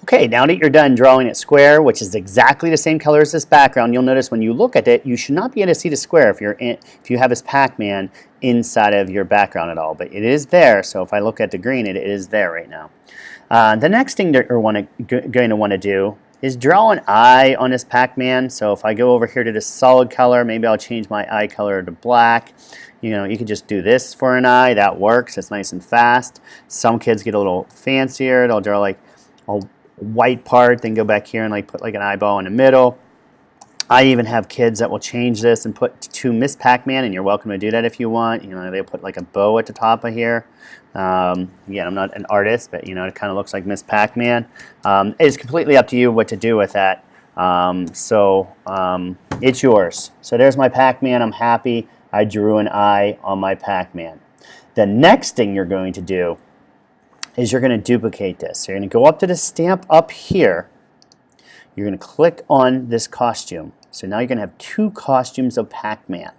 Okay, now that you're done drawing it square, which is exactly the same color as this background, you'll notice when you look at it, you should not be able to see the square if you have this Pac-Man inside of your background at all. But it is there, so if I look at the green, it is there right now. The next thing that you're going to want to do is draw an eye on this Pac-Man. So if I go over here to this solid color, maybe I'll change my eye color to black. You know, you can just do this for an eye. That works. It's nice and fast. Some kids get a little fancier. They'll draw like a white part, then go back here and like put like an eyeball in the middle. I even have kids that will change this and put to Miss Pac-Man, and you're welcome to do that if you want. You know, they'll put like a bow at the top of here. Again, I'm not an artist, but you know, it kind of looks like Miss Pac-Man. It's completely up to you what to do with that. It's yours. So there's my Pac-Man. I'm happy I drew an eye on my Pac-Man. The next thing you're going to do is you're going to duplicate this. So you're going to go up to the stamp up here. You're going to click on this costume. So now you're going to have two costumes of Pac-Man.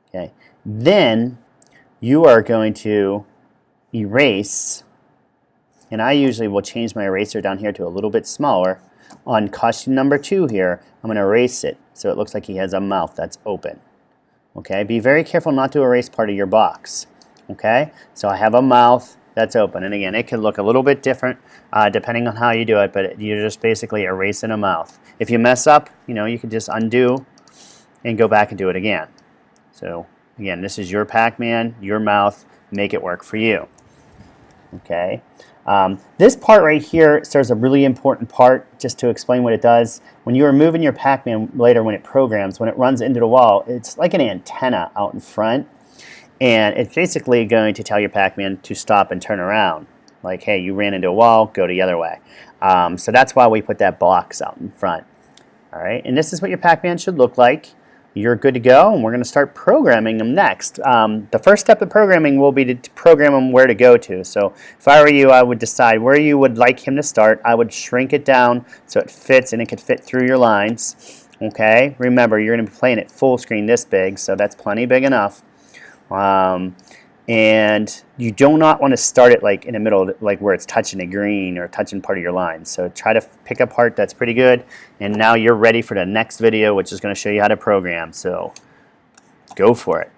Okay. Then you are going to erase, and I usually will change my eraser down here to a little bit smaller. On costume number 2 here, I'm going to erase it so it looks like he has a mouth that's open. Okay. Be very careful not to erase part of your box. Okay. So I have a mouth that's open, and again, it can look a little bit different depending on how you do it, but you're just basically erasing a mouth. If you mess up, you know, you can just undo and go back and do it again. So again, this is your Pac-Man, your mouth, make it work for you. Okay. This part right here serves a really important part, just to explain what it does. When you are moving your Pac-Man later, when it programs, when it runs into the wall, it's like an antenna out in front. And it's basically going to tell your Pac-Man to stop and turn around. Like, hey, you ran into a wall, go the other way. So that's why we put that box out in front. All right, and this is what your Pac-Man should look like. You're good to go, and we're going to start programming them next. The first step of programming will be to program them where to go to. So if I were you, I would decide where you would like him to start. I would shrink it down so it fits and it could fit through your lines. Okay, remember, you're going to be playing it full screen this big, so that's plenty big enough. And you do not want to start it like in the middle, like where it's touching the green or touching part of your line. So try to pick a part that's pretty good. And now you're ready for the next video, which is going to show you how to program. So go for it.